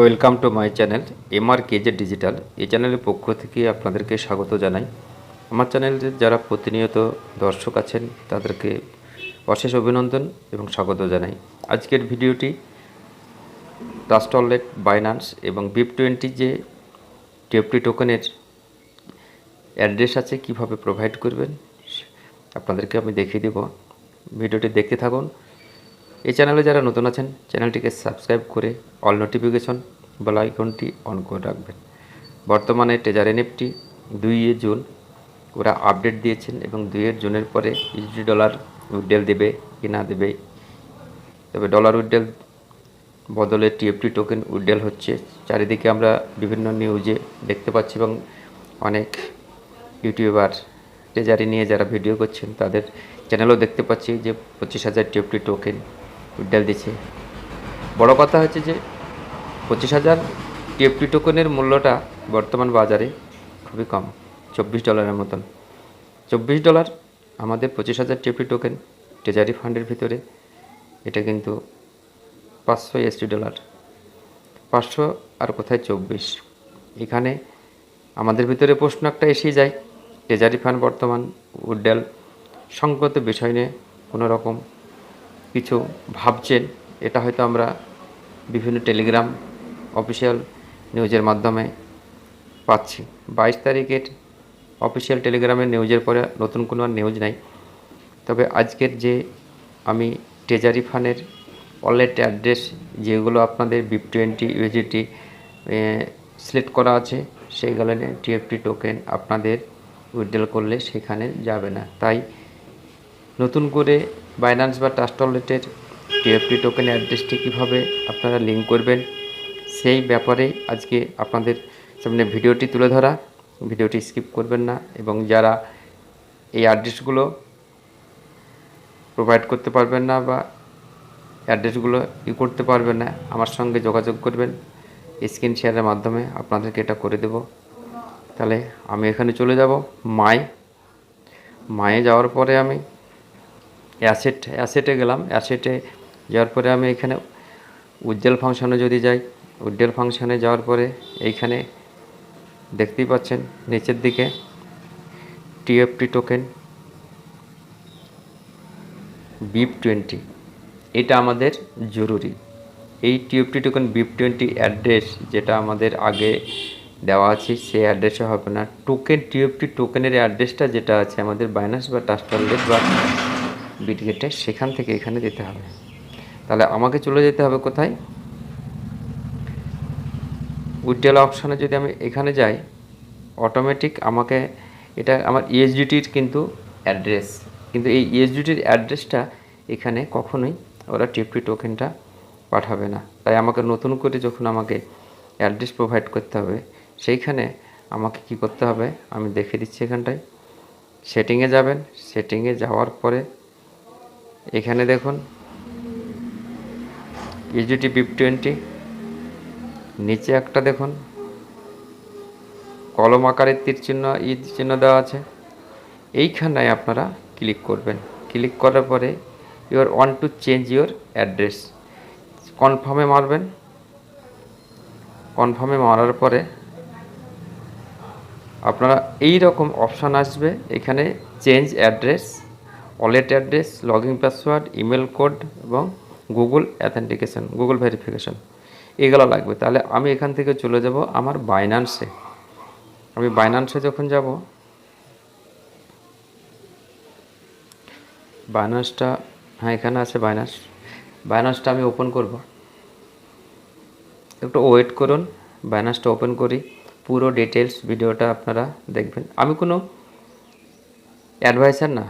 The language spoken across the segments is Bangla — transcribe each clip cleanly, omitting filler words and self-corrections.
Welcome to my channel MRKJ digital. এই চ্যানেলের পক্ষ থেকে আপনাদেরকে স্বাগত জানাই। আমার চ্যানেলে যারা প্রতিনিয়ত দর্শক আছেন তাদেরকে অশেষ অভিনন্দন এবং স্বাগত জানাই। আজকের ভিডিওটি ট্রাস্ট ওয়ালেট, বাইন্যান্স এবং BIP20 যে টিএফটি টোকেনের অ্যাড্রেস আছে কিভাবে প্রোভাইড করবেন আপনাদেরকে আমি দেখিয়ে দেব। ভিডিওটি দেখতে থাকুন। এই চ্যানেলে যারা নতুন আছেন চ্যানেলটিকে সাবস্ক্রাইব করে অল নোটিফিকেশন বেল আইকনটি অন করে রাখবেন। বর্তমানে ট্রেজার এনএফটি 2 জুন ওরা আপডেট দিয়েছেন এবং 2 জুনের পরে $USD উইথড্রল দেবে কি না দেবে, তবে ডলার উইথড্রল বদলে টিএফটি টোকেন উইথড্রল হচ্ছে। চারিদিকে আমরা বিভিন্ন নিউজে দেখতে পাচ্ছি এবং অনেক ইউটিউবার ট্রেজারি নিয়ে যারা ভিডিও করছেন তাদের চ্যানেলও দেখতে পাচ্ছি যে 25,000 টিএফটি টোকেন উইথড্রল দিচ্ছে। বড় কথা হচ্ছে যে 25,000 টিএফটি টোকেনের মূল্যটা বর্তমান বাজারে খুবই কম, $24 মতন। $24 আমাদের 25,000 টিএফটি টোকেন ট্রেজারি ফান্ডের ভিতরে এটা কিন্তু $500, 500 আর কোথায় 24। এখানে আমাদের ভিতরে প্রশ্ন একটা এসে যায়, ট্রেজারি ফান্ড বর্তমান উইথড্রল সংক্রান্ত বিষয় নিয়ে কোনো রকম কিছু ভাবছেন। এটা হয়তো আমরা বিভিন্ন টেলিগ্রাম অফিসিয়াল নিউজের মাধ্যমে পাচ্ছি। 22 তারিখের অফিসিয়াল টেলিগ্রামের নিউজের পরে নতুন কোনো আর নিউজ নাই। তবে আজকের যে আমি ট্রেজারি ফান্ডের ওয়ালেট অ্যাড্রেস যেগুলো আপনাদের BIP20 USDT সিলেক্ট করা আছে সেইগুলো নিয়ে টিএফটি টোকেন আপনাদের উইথড্রল করলে সেখানে যাবে না। তাই নতুন করে বাইন্যান্স বা ট্রাস্ট ওয়ালেটের টিএফটি টোকেন অ্যাড্রেসটি কীভাবে আপনারা লিঙ্ক করবেন সেই ব্যাপারে আজকে আপনাদের সামনে ভিডিওটি তুলে ধরা। ভিডিওটি স্কিপ করবেন না এবং যারা এই অ্যাড্রেসগুলো প্রোভাইড করতে পারবেন না বা অ্যাড্রেসগুলো করতে পারবেন না, আমার সঙ্গে যোগাযোগ করবেন। স্ক্রিন শেয়ারের মাধ্যমে আপনাদেরকে এটা করে দেব। তাহলে আমি এখানে চলে যাব মায়ে যাওয়ার পরে আমি অ্যাসেটে গেলাম। অ্যাসেটে যাওয়ার পরে আমি এখানে উইথড্রল ফাংশনে যদি যাই, উইথড্রল ফাংশনে যাওয়ার পরে এইখানে দেখতেই পাচ্ছেন নিচের দিকে টিএফটি টোকেন BIP20, এটা আমাদের জরুরি। এই টিএফটি টোকেন BIP20 অ্যাড্রেস যেটা আমাদের আগে দেওয়া আছে সেই অ্যাড্রেসে হবে না। টিএফটি টোকেনের অ্যাড্রেসটা যেটা আছে আমাদের বাইন্যান্স বা ট্রাস্ট ওয়ালেট বা বিটগেটে সেখান থেকে এখানে দিতে হবে। তাহলে আমাকে চলে যেতে হবে কোথায়, উইথড্রল অপশানে যদি আমি এখানে যাই অটোমেটিক আমাকে এটা আমার ইউএসডিটির কিন্তু অ্যাড্রেস, কিন্তু এই ইউএসডিটির অ্যাড্রেসটা এখানে কখনোই ওরা টিএফটি টোকেনটা পাঠাবে না। তাই আমাকে নতুন করে যখন আমাকে অ্যাড্রেস প্রোভাইড করতে হবে সেইখানে আমাকে কি করতে হবে আমি দেখে দিচ্ছি। এখানটায় সেটিংয়ে যাবেন, সেটিংয়ে যাওয়ার পরে এখানে দেখুন ইউএসডিটি BIP20 নিচে একটা দেখুন কলম আকারের তীর চিহ্ন দেওয়া আছে, এইখানে আপনারা ক্লিক করবেন। ক্লিক করার পরে your want to change your address কনফার্মে মারবেন। কনফার্মে মারার পরে আপনারা এই রকম অপশান আসবে, এখানে change address, wallet address, login password, email code এবং গুগল অ্যাথেন্টিকেশন, গুগল ভেরিফিকেশন এগুলো লাগবে। তাহলে আমি এখান থেকে চলে যাব আমার বাইন্যান্সে। আমি বাইন্যান্সে যখন যাব, বাইন্যান্সটা হ্যাঁ এখানে আছে বাইন্যান্সটা আমি ওপেন করব। একটু ওয়েট করুন, বাইন্যান্সটা ওপেন করি, পুরো ডিটেলস ভিডিওটা আপনারা দেখবেন। আমি কোনো অ্যাডভাইসার না,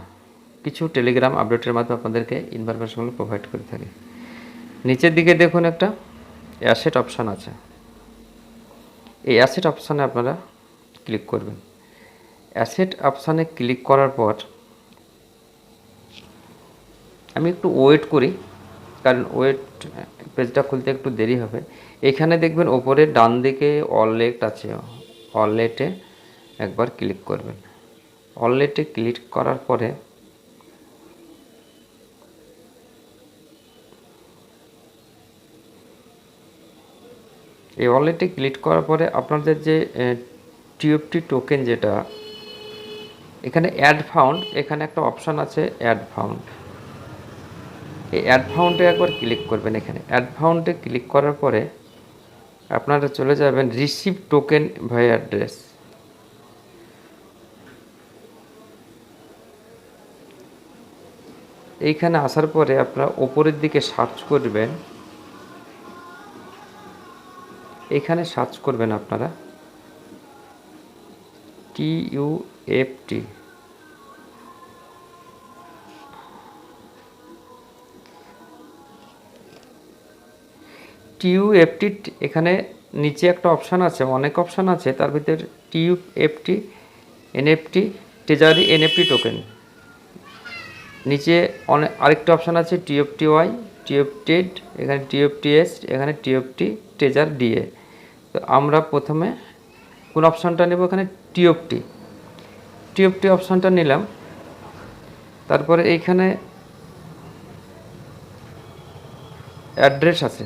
কিছু টেলিগ্রাম আপডেটের মাধ্যমে আপনাদেরকে ইনফরমেশনগুলো প্রোভাইড করে থাকি। নিচের দিকে দেখুন একটা অ্যাসেট অপশান আছে, এই অ্যাসেট অপশানে আপনারা ক্লিক করবেন। অ্যাসেট অপশানে ক্লিক করার পর আমি একটু ওয়েট করি, কারণ পেজটা খুলতে একটু দেরি হবে। এখানে দেখবেন ওপরে ডান দিকে ওয়ালেট আছে, ওয়ালেটে একবার ক্লিক করবেন। ওয়ালেটে ক্লিক করার পরে এই ওয়ালেটে ক্লিক করার পরে আপনাদের যে টিএফটি টোকেন যেটা এখানে অ্যাড ফাউন্ড, এখানে একটা অপশান আছে অ্যাড ফাউন্ড। এই অ্যাড ফাউন্ডে একবার ক্লিক করবেন। এখানে অ্যাড ফাউন্ডে ক্লিক করার পরে আপনারা চলে যাবেন রিসিভ টোকেন ভাই অ্যাড্রেস। এইখানে আসার পরে আপনারা ওপরের দিকে সার্চ করবেন, এখানে সার্চ করবেন আপনারা টিইউএফটি। টিইউএফটি এখানে নিচে একটা অপশান আছে, অনেক অপশান আছে, তার ভিতরে টিইউএফটি এনএফটি ট্রেজারি এনএফটি টোকেন। নিচে অনেক আরেকটা অপশান আছে টিএফটি ওয়াই, টিএফটেড, এখানে টিএফটিএস, এখানে টিএফটি ট্রেজার ডিএ। তো আমরা প্রথমে কোন অপশানটা নেব? এখানে টিএফটি অপশানটা নিলাম। তারপরে এইখানে অ্যাড্রেস আছে,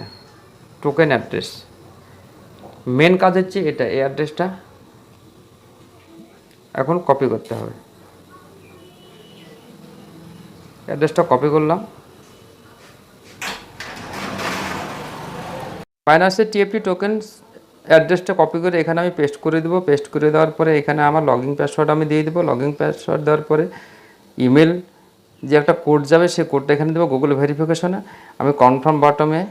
টোকেন অ্যাড্রেস। মেন কাজ হচ্ছে এটা, এই অ্যাড্রেসটা এখন কপি করতে হবে। অ্যাড্রেসটা কপি করলাম, বাইন্যান্সের টিএফটি টোকেন্স অ্যাড্রেসটা কপি করে এখানে আমি পেস্ট করে দেবো। পেস্ট করে দেওয়ার পরে এখানে আমার লগইন পাসওয়ার্ড আমি দিয়ে দেবো। লগইন পাসওয়ার্ড দেওয়ার পরে ইমেল যে একটা কোড যাবে সেই কোডটা এখানে দেবো গুগল ভেরিফিকেশনে। আমি কনফার্ম বাটমে,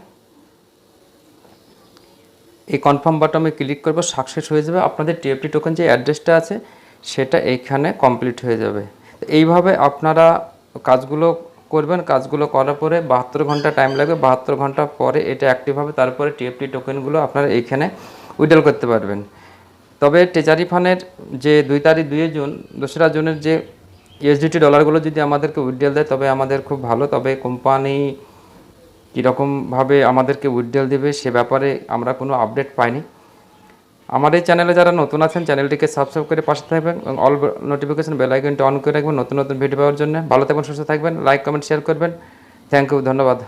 এই কনফার্ম বাটমে ক্লিক করবো, সাকসেস হয়ে যাবে। আপনাদের টিএফটি টোকেন যে অ্যাড্রেসটা আছে সেটা এইখানে কমপ্লিট হয়ে যাবে। এইভাবে আপনারা কাজগুলো করবেন। কাজগুলো করার পরে 72 ঘন্টা টাইম লাগবে। 72 ঘন্টা পরে এটা অ্যাক্টিভ হবে। তারপরে টিএফটি টোকেনগুলো আপনারা এইখানে উইথড্রল করতে পারবেন। তবে ট্রেজারি ফান্ডের যে 2 জুন 2রা জুনের যে ইউএসডিটি ডলারগুলো যদি আমাদেরকে উইথড্রল দেয় তবে আমাদের খুব ভালো। তবে কোম্পানি কীরকমভাবে আমাদেরকে উইথড্রল দেবে সে ব্যাপারে আমরা কোনো আপডেট পাইনি। আমার এই চ্যানেলে যারা নতুন আছেন চ্যানেলটিকে সাবস্ক্রাইব করে পাশে থাকবেন এবং অল নোটিফিকেশন বেল আইকনটি অন করে রাখবেন নতুন নতুন ভিডিও পাওয়ার জন্য। ভালো থাকবেন, সুস্থ থাকবেন, লাইক কমেন্ট শেয়ার করবেন। থ্যাংক ইউ, ধন্যবাদ।